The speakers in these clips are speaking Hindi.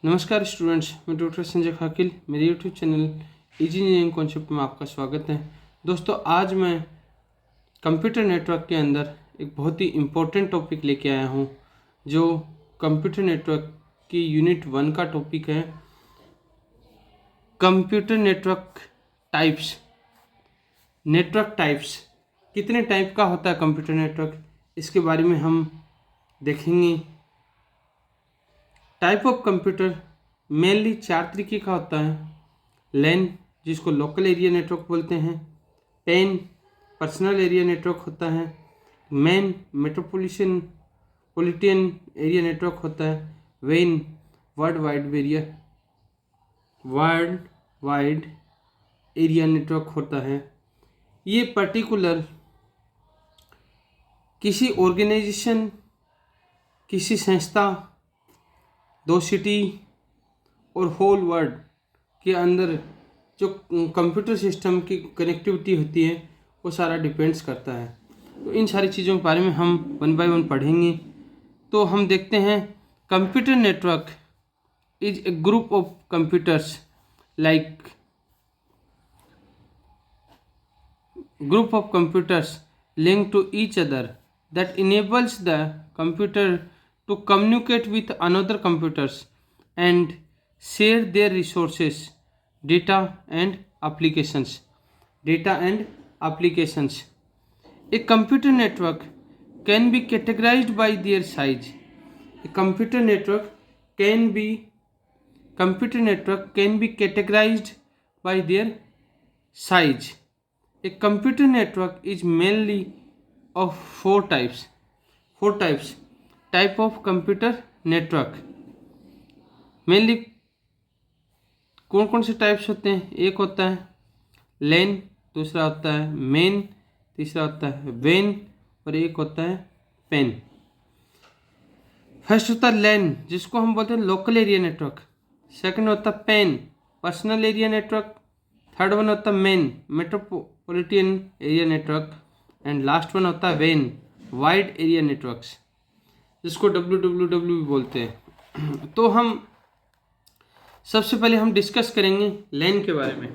नमस्कार स्टूडेंट्स, मैं डॉक्टर संजय खाकिल। मेरे YouTube channel easy engineering concept में आपका स्वागत है। दोस्तों, आज मैं कंप्यूटर नेटवर्क के अंदर एक बहुत ही इम्पोर्टेंट टॉपिक लेके आया हूँ, जो कंप्यूटर नेटवर्क की यूनिट 1 का टॉपिक है, computer network types. Network types, कितने टाइप का होता है कंप्यूटर नेटवर्क, इसके बारे में हम देखेंगे। टाइप ऑफ कंप्यूटर मेनली 4 तरीके का होता है। लैन, जिसको लोकल एरिया नेटवर्क बोलते हैं। पेन, पर्सनल एरिया नेटवर्क होता है। मैन, मेट्रोपॉलिटन एरिया नेटवर्क होता है। When, world wide area network होता है। ये पर्टिकुलर किसी ऑर्गेनाइजेशन, किसी संस्था, 2 सिटी और होल वर्ल्ड के अंदर जो कंप्यूटर सिस्टम की कनेक्टिविटी होती है, वो सारा डिपेंड्स करता है। तो इन सारी चीज़ों के बारे में हम 1 बाय 1 पढ़ेंगे। तो हम देखते हैं, computer network is a group of computers linked to each other that enables the computer to communicate with another computers and share their resources, data and applications. A computer network can be categorized by their size. A computer network can be categorized by their size. A computer network is mainly of 4 types. Type of computer network mainly कौन कौन से टाइप्स होते हैं? एक होता है लैन, दूसरा होता है मेन, तीसरा होता है वेन और एक होता है पेन। फर्स्ट होता है लैन, जिसको हम बोलते हैं लोकल एरिया नेटवर्क। सेकंड होता है PAN, personal area network. Third one होता है MAN, metropolitan area network. And last one होता है वेन, वाइड एरिया नेटवर्क्स, जिसको WWW भी बोलते हैं। तो हम सबसे पहले हम डिस्कस करेंगे लैन के बारे में।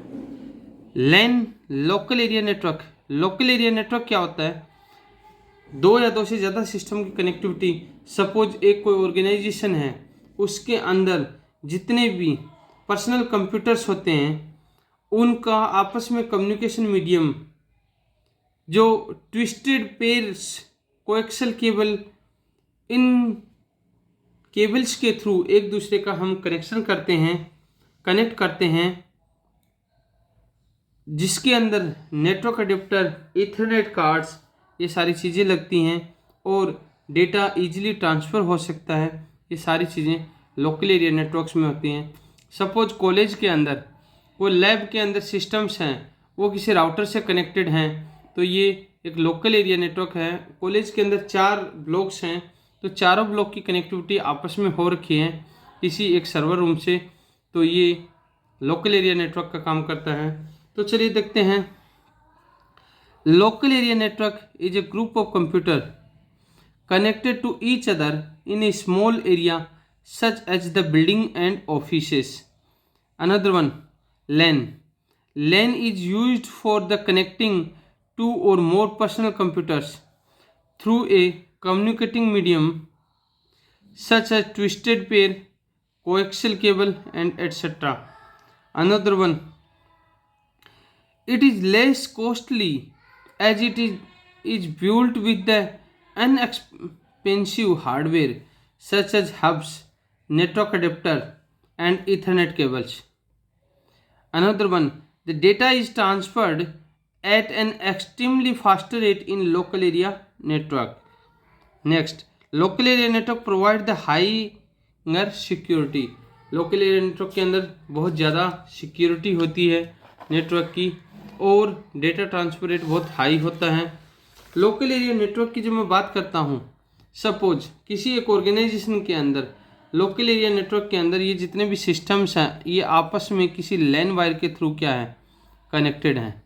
LAN, local area network. Local area network क्या होता है? 2 या 2 से ज़्यादा सिस्टम की कनेक्टिविटी। सपोज एक कोई ऑर्गेनाइजेशन है, उसके अंदर जितने भी पर्सनल कंप्यूटर्स होते हैं, उनका आपस में कम्युनिकेशन मीडियम, जो ट्विस्टेड पेयर्स कोएक्सियल केबल, इन केबल्स के थ्रू एक दूसरे का हम कनेक्ट करते हैं, जिसके अंदर नेटवर्क अडेप्टर, ईथरनेट कार्ड्स, ये सारी चीज़ें लगती हैं और डेटा इजीली ट्रांसफ़र हो सकता है। ये सारी चीज़ें लोकल एरिया नेटवर्क्स में होती हैं। सपोज कॉलेज के अंदर, वो लैब के अंदर सिस्टम्स हैं, वो किसी राउटर से कनेक्टेड हैं, तो ये एक लोकल एरिया नेटवर्क है। कॉलेज के अंदर 4 ब्लॉक्स हैं, तो चारों ब्लॉक की कनेक्टिविटी आपस में हो रखी है किसी एक सर्वर रूम से, तो ये लोकल एरिया नेटवर्क का काम करता है। तो चलिए देखते हैं। Local area network is a group of computer connected to each other in a small area such as the building and offices. Another one, LAN. LAN is used for the connecting 2 or more personal computers through a communicating medium such as twisted pair, coaxial cable and etc. Another one, it is less costly as it is built with the inexpensive hardware such as hubs, network adapter and Ethernet cables. Another one, the data is transferred at an extremely faster rate in local area network. Next, local area network provide the higher security. Local area network के अंदर बहुत ज़्यादा सिक्योरिटी होती है नेटवर्क की, और डेटा ट्रांसफर रेट बहुत हाई होता है। लोकल एरिया नेटवर्क की जो मैं बात करता हूँ, सपोज किसी एक ऑर्गेनाइजेशन के अंदर, लोकल एरिया नेटवर्क के अंदर ये जितने भी सिस्टम्स हैं, ये आपस में किसी लैन वायर के थ्रू क्या है, कनेक्टेड हैं।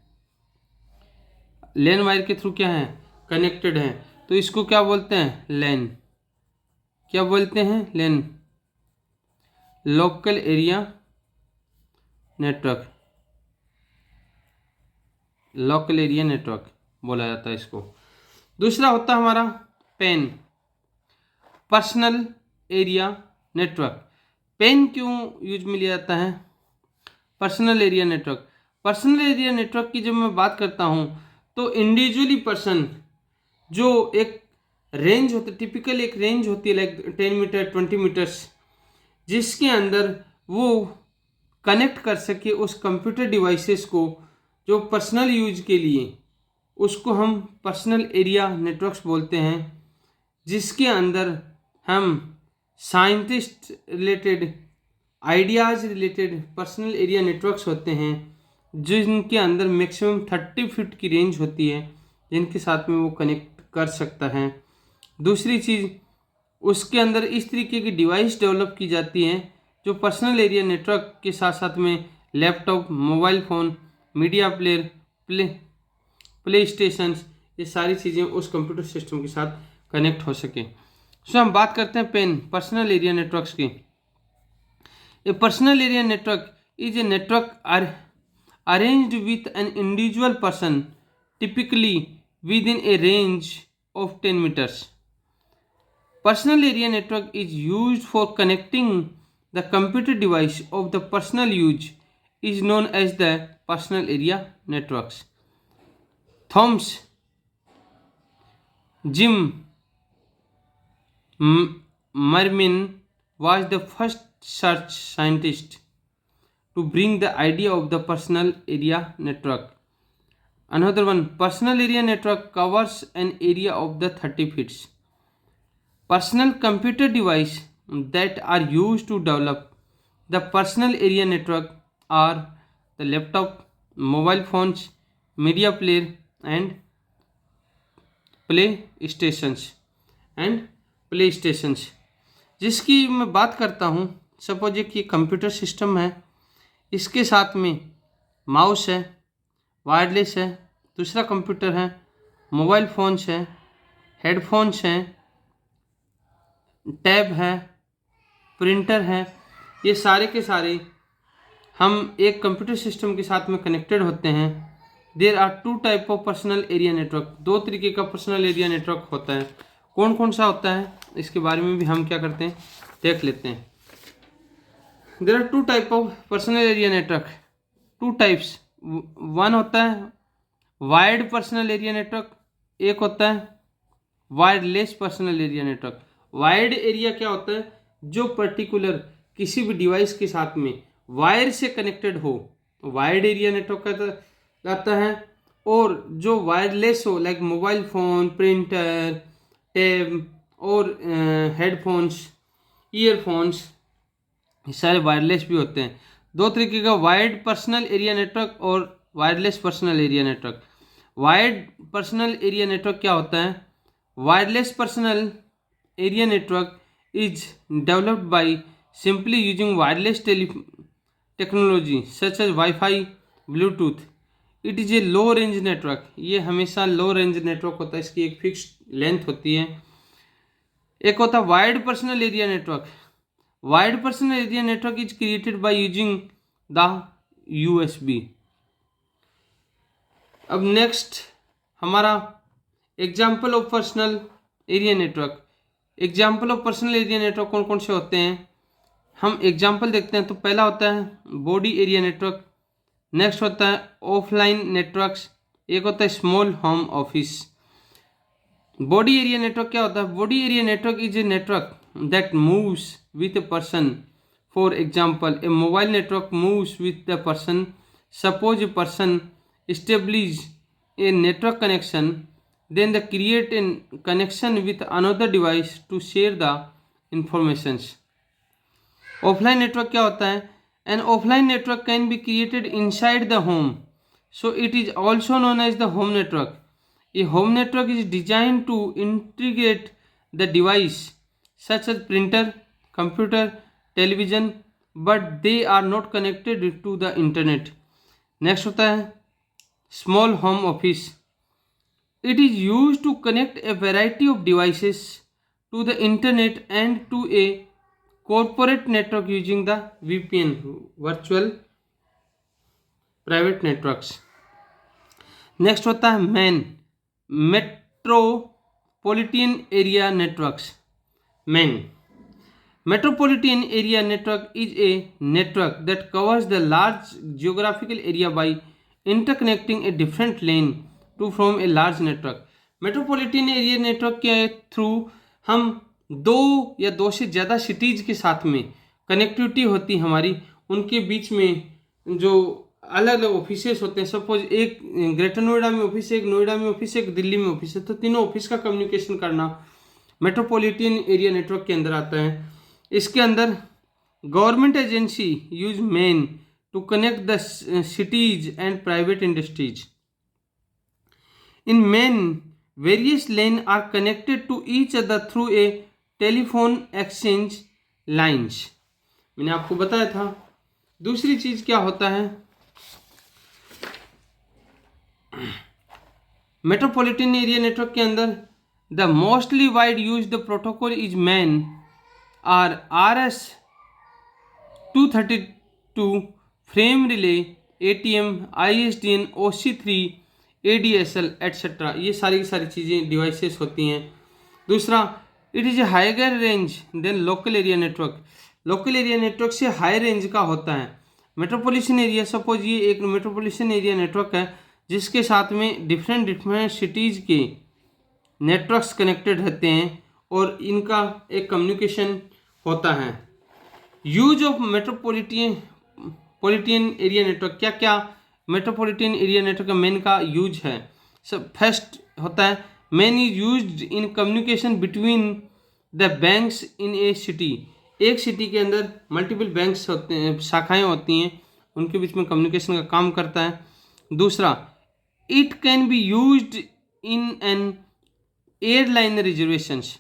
लैन वायर के थ्रू क्या है, कनेक्टेड हैं। तो इसको क्या बोलते हैं, लैन। क्या बोलते हैं, LAN. Local area network, local area network बोला जाता है इसको। दूसरा होता है हमारा PAN, personal area network. PAN क्यों यूज में लिया जाता है? Personal area network, personal area network की जब मैं बात करता हूँ तो इंडिविजुअली पर्सन जो एक रेंज होती है, टिपिकल एक रेंज होती है लाइक 10 मीटर 20 मीटर्स, जिसके अंदर वो कनेक्ट कर सके उस कंप्यूटर डिवाइसेस को जो पर्सनल यूज के लिए, उसको हम पर्सनल एरिया नेटवर्क्स बोलते हैं। जिसके अंदर हम scientist related, ideas related personal area networks होते हैं, जिनके अंदर मैक्सिमम 30 फीट की रेंज होती है, जिनके साथ में वो कनेक्ट कर सकता है। दूसरी चीज़, उसके अंदर इस तरीके की डिवाइस डेवलप की जाती हैं जो पर्सनल एरिया नेटवर्क के साथ साथ में laptop, mobile phone, media player, play station, ये सारी चीज़ें उस कंप्यूटर सिस्टम के साथ कनेक्ट हो सके। सो हम बात करते हैं पेन, पर्सनल एरिया नेटवर्क्स की। ए personal area network is a network arranged with an individual person, typically within a range of 10 meters. Personal area network is used for connecting the computer device of the personal use is known as the personal area networks. Thomas Jim Mermin was the first search scientist to bring the idea of the personal area network. Another one, personal area network covers an area of the 30 feet. Personal computer device that are used to develop the personal area network are the laptop, mobile phones, media player and play stations. जिसकी मैं बात करता हूँ, सपोज एक ये कंप्यूटर सिस्टम है, इसके साथ में माउस है, वायरलेस है, दूसरा कंप्यूटर है, मोबाइल फ़ोन्स है, हेडफोन्स हैं, टैब है, प्रिंटर है, ये सारे के सारे हम एक कंप्यूटर सिस्टम के साथ में कनेक्टेड होते हैं। There are 2 type of personal area network, 2 तरीके का पर्सनल एरिया नेटवर्क होता है। कौन कौन सा होता है इसके बारे में भी हम क्या करते हैं, देख लेते हैं। There are 2 type of personal area network, 2 types. One होता है वायर्ड पर्सनल एरिया नेटवर्क, एक होता है wireless personal area network. Wired area क्या होता है? जो पर्टिकुलर किसी भी डिवाइस के साथ में वायर से कनेक्टेड हो, वायर्ड एरिया नेटवर्क कहता है। और जो वायरलेस हो, like mobile phone, printer, tab और हेडफोन्स, ईयरफोन्स, ये सारे वायरलेस भी होते हैं। 2 तरीके का वायर्ड पर्सनल एरिया नेटवर्क और wireless personal area network. Wired personal area network क्या होता है? Wireless personal area network is developed by simply using wireless technology such as WiFi, Bluetooth. It is a low range network, ये हमेशा लो रेंज नेटवर्क होता है, इसकी एक फिक्स्ड लेंथ होती है। एक होता है wired personal area network. Wired personal area network is created by using the USB। अब नेक्स्ट हमारा example of personal area network. Example of personal area network कौन कौन से होते हैं, हम एग्जाम्पल देखते हैं। तो पहला होता है बॉडी एरिया नेटवर्क, नेक्स्ट होता है ऑफलाइन नेटवर्क्स, एक होता है small home office. Body area network क्या होता है? Body area network is a network that moves with a person. For example, A mobile network moves with the person. Suppose a person establish a network connection, then they create a connection with another device to share the informations. Offline network क्या होता है? An offline network can be created inside the home, so it is also known as the home network. A home network is designed to integrate the device such as printer, computer, television, but they are not connected to the internet. Next होता है small home office. It is used to connect a variety of devices to the internet and to a corporate network using the VPN, virtual private networks. Next होता है man, metropolitan area networks. Man, metropolitan area network is a network that covers the large geographical area by interconnecting a different lane to form a large network. metropolitan area network के थ्रू हम दो या दो से ज़्यादा सिटीज़ के साथ में कनेक्टिविटी होती हमारी, उनके बीच में जो अलग अलग ऑफिसेस होते हैं. सपोज एक ग्रेटर नोएडा में ऑफिस है, एक नोएडा में ऑफिस है, एक दिल्ली में ऑफिस है, तो तीनों ऑफिस का कम्युनिकेशन करना मेट्रोपॉलिटन एरिया नेटवर्क के अंदर आता है. इसके अंदर government agency use MAN to connect the cities and private industries. In MAN various LAN are connected to each other through a telephone exchange lines. मैंने आपको बताया था. दूसरी चीज क्या होता है, मेट्रोपॉलिटन एरिया नेटवर्क के अंदर the mostly wide use the protocol is MAN are RS-232, frame relay, ATM, ISDN, OC3, ADSL etcetera. ये सारी की सारी चीज़ें डिवाइसेस होती हैं. दूसरा, it is a higher range than local area network. Local area network से हाई रेंज का होता है. मेट्रोपॉलिटन एरिया, सपोज ये एक मेट्रोपॉलिटन एरिया नेटवर्क है जिसके साथ में डिफरेंट सिटीज़ के नेटवर्क्स कनेक्टेड रहते हैं और इनका एक कम्युनिकेशन होता है. Use of metropolitan area network, क्या क्या मेट्रोपॉलिटन एरिया नेटवर्क का मेन का यूज है. सब फर्स्ट होता है, main is used in communication between the banks in a city. एक सिटी के अंदर मल्टीपल बैंक्स होते हैं, शाखाएं होती हैं, उनके बीच में कम्युनिकेशन का काम करता है. दूसरा, it can be used in an airline reservations.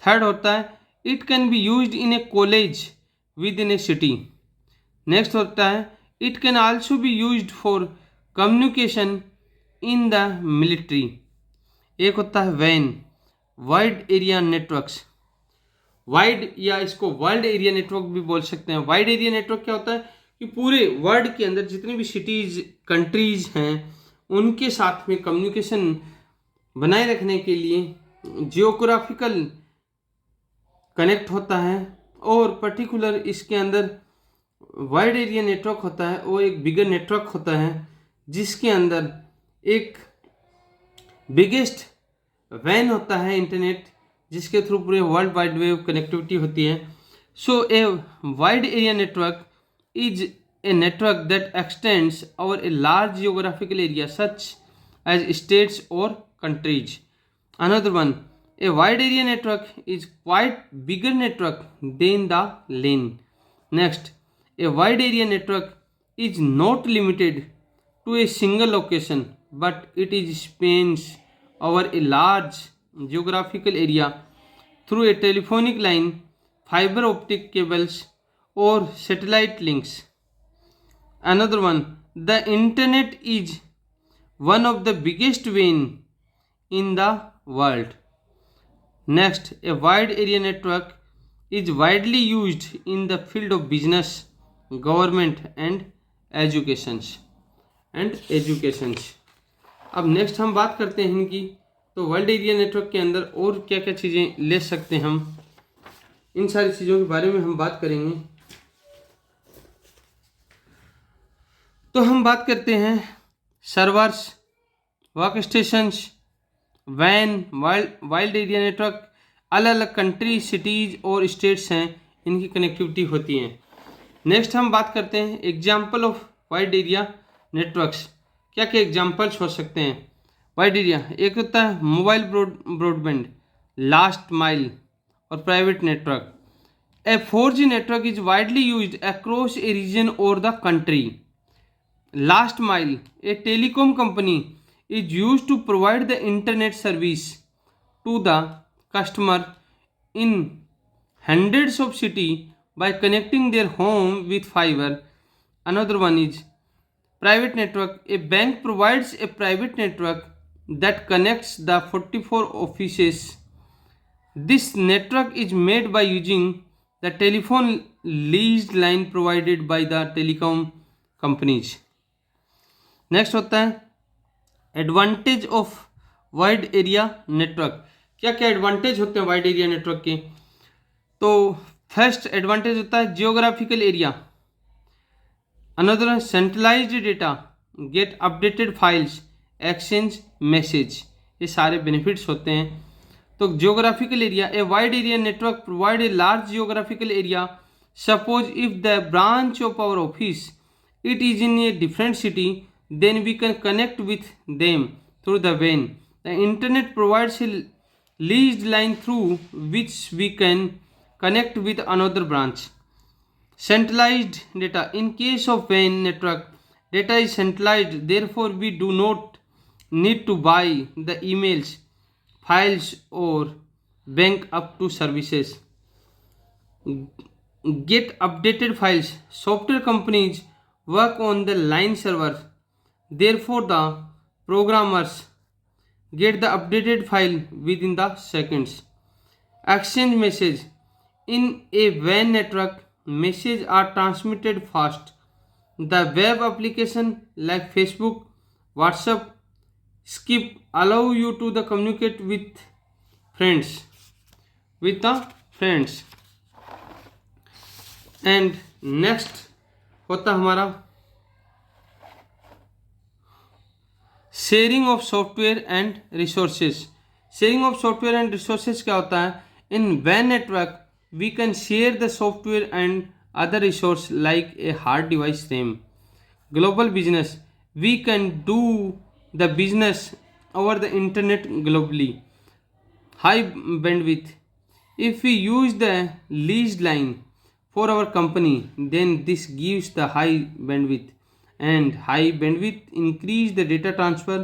Third होता है, it can be used in a college within a city. Next होता है, it can also be used for communication in the military. एक होता है वैन, वाइड एरिया नेटवर्क्स. वाइड या इसको वर्ल्ड एरिया नेटवर्क भी बोल सकते हैं. वाइड एरिया नेटवर्क क्या होता है कि पूरे वर्ल्ड के अंदर जितनी भी सिटीज़, कंट्रीज हैं, उनके साथ में कम्युनिकेशन बनाए रखने के लिए जियोग्राफिकल कनेक्ट होता है. और पर्टिकुलर इसके अंदर वाइड एरिया नेटवर्क होता है, वो एक बिगर नेटवर्क होता है जिसके अंदर एक बिगेस्ट वैन होता है इंटरनेट, जिसके थ्रू पूरे वर्ल्ड वाइड वेव कनेक्टिविटी होती है. So a wide area network is a network that extends over a large geographical area such as states or countries. Another one, a wide area network is quite bigger network than the LAN. Next, a wide area network is not limited to a single location, but it is spans over a large geographical area through a telephonic line, fiber optic cables or satellite links. Another one, the internet is one of the biggest vein in the world. Next, a wide area network is widely used in the field of business, government and educations. अब नेक्स्ट हम बात करते हैं इनकी. तो वर्ल्ड एरिया नेटवर्क के अंदर और क्या क्या चीज़ें ले सकते हैं हम, इन सारी चीज़ों के बारे में हम बात करेंगे. तो हम बात करते हैं सर्वर्स, वर्क स्टेशंस, वैन, वाइल्ड एरिया नेटवर्क. अलग अलग कंट्री, सिटीज़ और स्टेट्स हैं, इनकी कनेक्टिविटी होती है. नेक्स्ट हम बात करते हैं example of wide area networks. क्या क्या एग्जाम्पल्स हो सकते हैं वाइड एरिया. एक होता है मोबाइल ब्रॉडबैंड, लास्ट माइल और private network. A 4G network is widely used across a region और the country. Last mile, a telecom company is used to provide the internet service to the customer in hundreds of cities by connecting their home with fiber. Another one is private network. A bank provides a private network that connects the 44 offices. This network is made by using the telephone leased line provided by the telecom companies. Next होता है advantage of wide area network. क्या क्या एडवांटेज होते हैं वाइड एरिया नेटवर्क के? तो फर्स्ट एडवांटेज होता है geographical area, another centralized data, get updated files, exchange message, ये सारे बेनिफिट्स होते हैं। तो geographical area, a wide area network provide a large geographical area. Suppose if the branch of our office it is in a different city, then we can connect with them through the WAN. The internet provides a leased line through which we can connect with another branch. Centralized data, in case of WAN network, data is centralized, therefore we do not need to buy the emails, files or bank up to services. Get updated files, software companies work on the line server, therefore the programmers get the updated file within the seconds. Exchange message, in a WAN network messages are transmitted fast. The web application like Facebook, WhatsApp, Skype allow you to the communicate with friends. And next होता हमारा sharing of software and resources. Sharing of software and resources क्या होता है? इन वैन network we can share the software and other resource like a hard device RAM. Global business, we can do the business over the internet globally. High bandwidth, if we use the leased line for our company, then this gives the high bandwidth, and high bandwidth increase the data transfer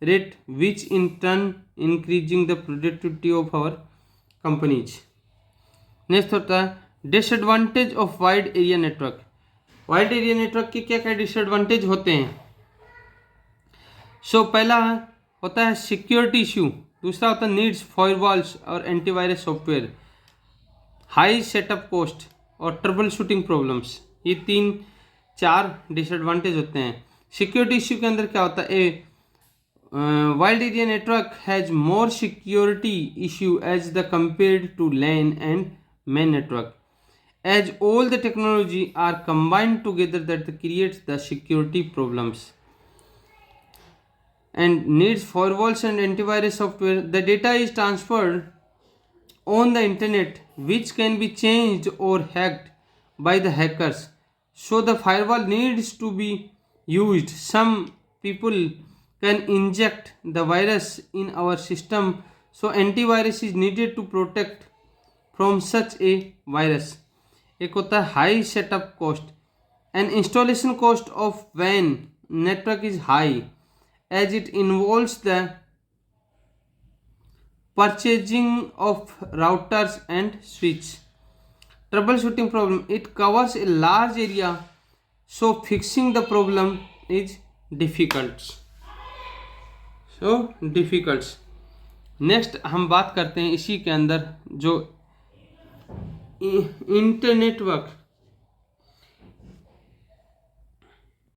rate, which in turn increasing the productivity of our companies. Next होता है disadvantage of wide area network. Wide area network के क्या क्या डिसएडवांटेज होते हैं? सो पहला होता है सिक्योरिटी इश्यू, दूसरा होता है नीड्स फायरवॉल्स और antivirus software, high setup cost और ट्रबल शूटिंग प्रॉब्लम्स। ये 3-4 डिसएडवांटेज होते हैं। सिक्योरिटी इश्यू के अंदर क्या होता है? Wide area network has more security issue as the compared to LAN and MAN network, as all the technology are combined together that creates the security problems and needs firewalls and antivirus software. The data is transferred on the internet, which can be changed or hacked by the hackers, so the firewall needs to be used. Some people can inject the virus in our system, so antivirus is needed to protect from such a virus. एक होता है high setup cost, and installation cost of WAN network is high as it involves the purchasing of routers and switch. Troubleshooting problem, it covers a large area, so fixing the problem is difficult. Next हम बात करते हैं इसी के अंदर जो इंटरनेटवर्क